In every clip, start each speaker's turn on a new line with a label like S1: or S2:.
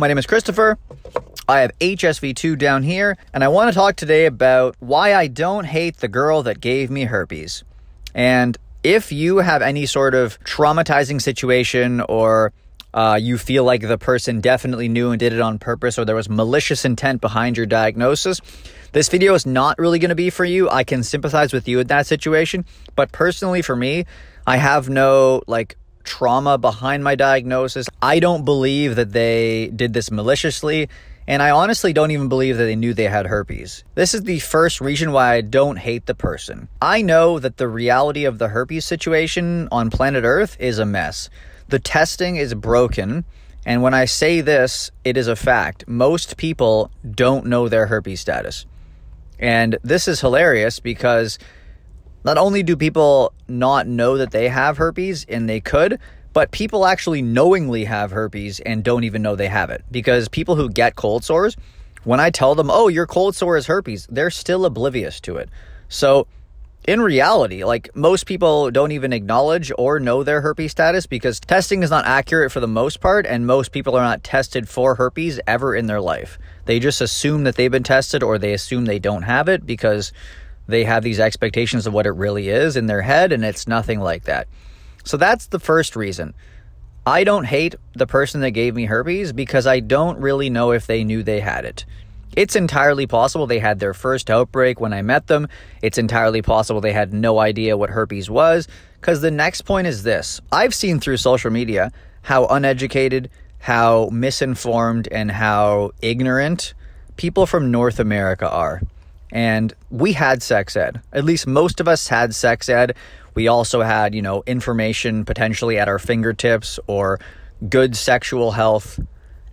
S1: My name is Christopher. I have HSV2 down here, and I want to talk today about why I don't hate the girl that gave me herpes. And if you have any sort of traumatizing situation, or you feel like the person definitely knew and did it on purpose, or there was malicious intent behind your diagnosis, this video is not really going to be for you. I can sympathize with you in that situation, but personally for me, I have no trauma behind my diagnosis. I don't believe that they did this maliciously, and I honestly don't even believe that they knew they had herpes. This is the first reason why I don't hate the person. I know that the reality of the herpes situation on planet Earth is a mess. The testing is broken, and when I say this, it is a fact. Most people don't know their herpes status. And this is hilarious because not only do people not know that they have herpes, and they could, but people actually knowingly have herpes and don't even know they have it. Because people who get cold sores, when I tell them, oh, your cold sore is herpes, they're still oblivious to it. So in reality, most people don't even acknowledge or know their herpes status because testing is not accurate for the most part, and most people are not tested for herpes ever in their life. They just assume that they've been tested, or they assume they don't have it because they have these expectations of what it really is in their head, and it's nothing like that. So that's the first reason. I don't hate the person that gave me herpes because I don't really know if they knew they had it. It's entirely possible they had their first outbreak when I met them. It's entirely possible they had no idea what herpes was, because the next point is this. I've seen through social media how uneducated, how misinformed, and how ignorant people from North America are. And we had sex ed. At least most of us had sex ed. We also had, information potentially at our fingertips, or good sexual health,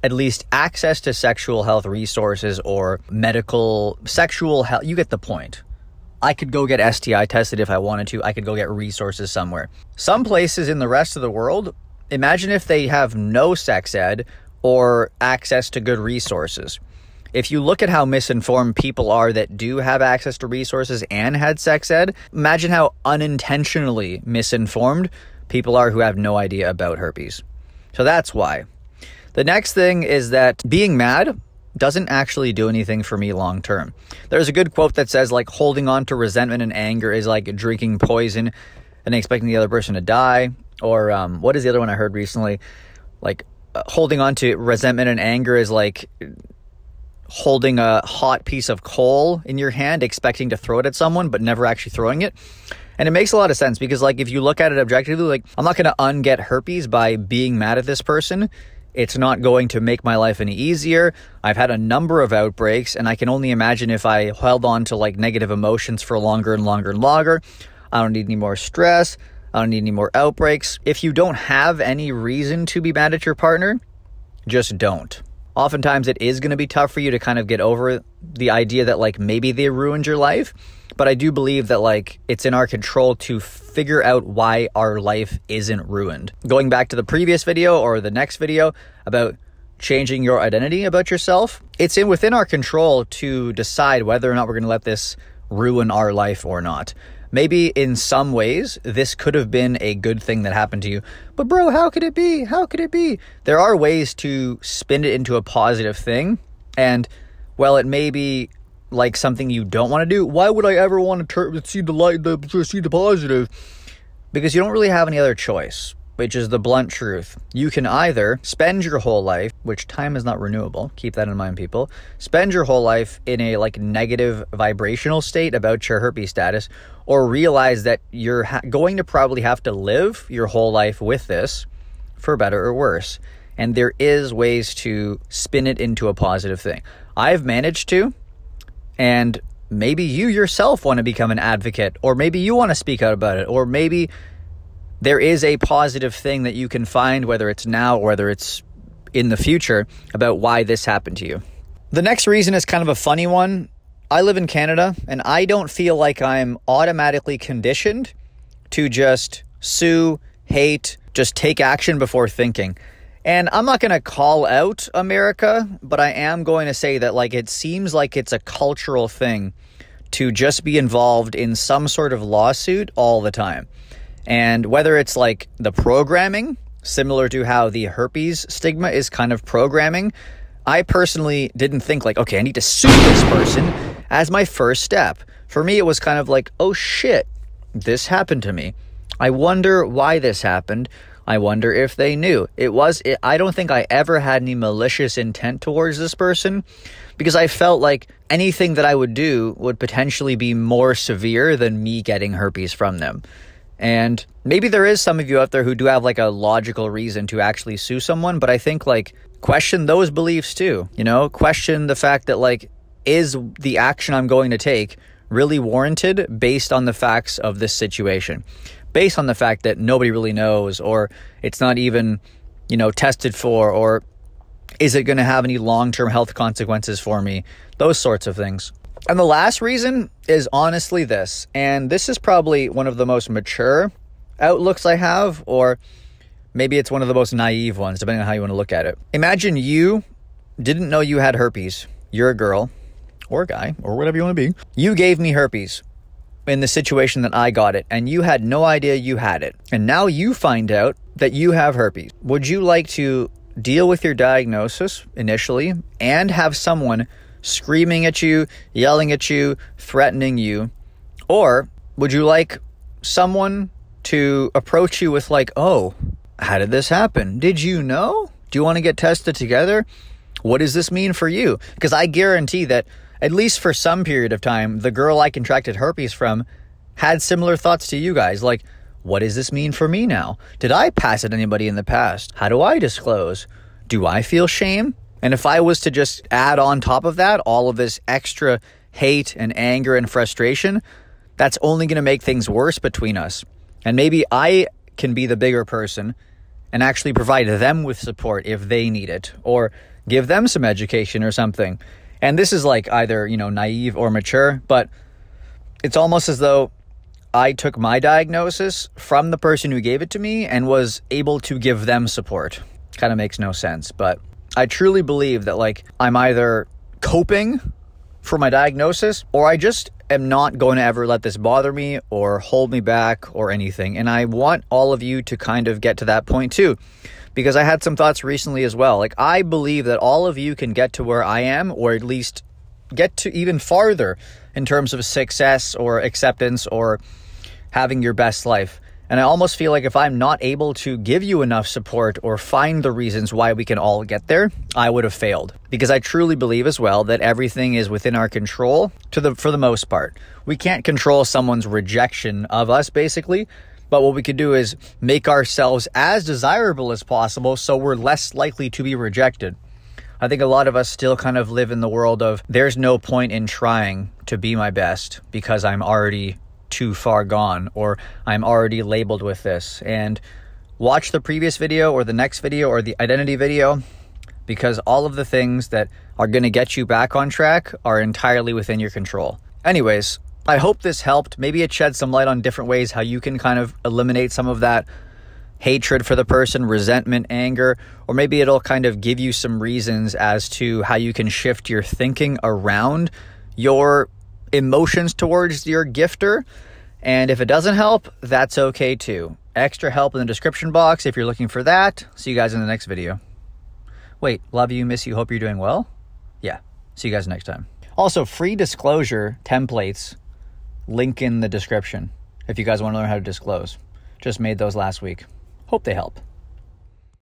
S1: at least access to sexual health resources, or medical sexual health. You get the point. I could go get STI tested if I wanted to. I could go get resources somewhere. Some places in the rest of the world, imagine if they have no sex ed or access to good resources. If you look at how misinformed people are that do have access to resources and had sex ed, imagine how unintentionally misinformed people are who have no idea about herpes. So that's why. The next thing is that being mad doesn't actually do anything for me long term. There's a good quote that says holding on to resentment and anger is like drinking poison and expecting the other person to die. Or what is the other one I heard recently? Holding on to resentment and anger is like holding a hot piece of coal in your hand, expecting to throw it at someone, but never actually throwing it. And it makes a lot of sense because if you look at it objectively, I'm not going to unget herpes by being mad at this person. It's not going to make my life any easier. I've had a number of outbreaks, and I can only imagine if I held on to negative emotions for longer and longer and longer. I don't need any more stress. I don't need any more outbreaks. If you don't have any reason to be mad at your partner, just don't. Oftentimes it is going to be tough for you to kind of get over the idea that maybe they ruined your life. But I do believe that it's in our control to figure out why our life isn't ruined. Going back to the previous video or the next video about changing your identity about yourself, it's within our control to decide whether or not we're going to let this ruin our life or not. Maybe in some ways, this could have been a good thing that happened to you. But bro, how could it be? How could it be? There are ways to spin it into a positive thing. And while it may be something you don't want to do, why would I ever want to see the positive? Because you don't really have any other choice, which is the blunt truth. You can either spend your whole life, which time is not renewable, keep that in mind, people, spend your whole life in a negative vibrational state about your herpes status, or realize that you're going to probably have to live your whole life with this, for better or worse. And there is ways to spin it into a positive thing. I've managed to, and maybe you yourself want to become an advocate, or maybe you want to speak out about it, or maybe there is a positive thing that you can find, whether it's now or whether it's in the future, about why this happened to you. The next reason is kind of a funny one. I live in Canada, and I don't feel like I'm automatically conditioned to just sue, hate, just take action before thinking. And I'm not going to call out America, but I am going to say that it seems like it's a cultural thing to just be involved in some sort of lawsuit all the time. And whether it's the programming, similar to how the herpes stigma is kind of programming, I personally didn't think like, okay, I need to sue this person as my first step. For me, it was kind of like, oh shit, this happened to me. I wonder why this happened. I wonder if they knew. I don't think I ever had any malicious intent towards this person, because I felt like anything that I would do would potentially be more severe than me getting herpes from them. And maybe there is some of you out there who do have like a logical reason to actually sue someone, but I think like question those beliefs too, question the fact that like, is the action I'm going to take really warranted based on the facts of this situation? Based on the fact that nobody really knows, or it's not even, tested for, or is it going to have any long-term health consequences for me? Those sorts of things. And the last reason is honestly this, and this is probably one of the most mature outlooks I have, or maybe it's one of the most naive ones, depending on how you want to look at it. Imagine you didn't know you had herpes. You're a girl, or a guy, or whatever you want to be. You gave me herpes in the situation that I got it, and you had no idea you had it. And now you find out that you have herpes. Would you like to deal with your diagnosis initially and have someone screaming at you, yelling at you, threatening you? Or would you like someone to approach you with like, oh, how did this happen? Did you know? Do you want to get tested together? What does this mean for you? Because I guarantee that at least for some period of time, the girl I contracted herpes from had similar thoughts to you guys. Like, what does this mean for me now? Did I pass it to anybody in the past? How do I disclose? Do I feel shame? And if I was to just add on top of that all of this extra hate and anger and frustration, that's only going to make things worse between us. And maybe I can be the bigger person and actually provide them with support if they need it, or give them some education or something. And this is like either, naive or mature, but it's almost as though I took my diagnosis from the person who gave it to me and was able to give them support. Kind of makes no sense, but I truly believe that like I'm either coping for my diagnosis, or I just am not going to ever let this bother me or hold me back or anything. And I want all of you to kind of get to that point too, because I had some thoughts recently as well. Like, I believe that all of you can get to where I am, or at least get to even farther in terms of success or acceptance or having your best life. And I almost feel like if I'm not able to give you enough support or find the reasons why we can all get there, I would have failed. Because I truly believe as well that everything is within our control for the most part. We can't control someone's rejection of us, basically. But what we could do is make ourselves as desirable as possible so we're less likely to be rejected. I think a lot of us still kind of live in the world of there's no point in trying to be my best because I'm already too far gone, or I'm already labeled with this. And watch the previous video or the next video or the identity video, because all of the things that are going to get you back on track are entirely within your control. Anyways, I hope this helped. Maybe it shed some light on different ways how you can kind of eliminate some of that hatred for the person, resentment, anger, or maybe it'll kind of give you some reasons as to how you can shift your thinking around your emotions towards your gifter. And if it doesn't help, that's okay too. Extra help in the description box if you're looking for that. See you guys in the next video. Wait, love you, miss you, hope you're doing well? Yeah, see you guys next time. Also, free disclosure templates, link in the description if you guys want to learn how to disclose. Just made those last week. Hope they help.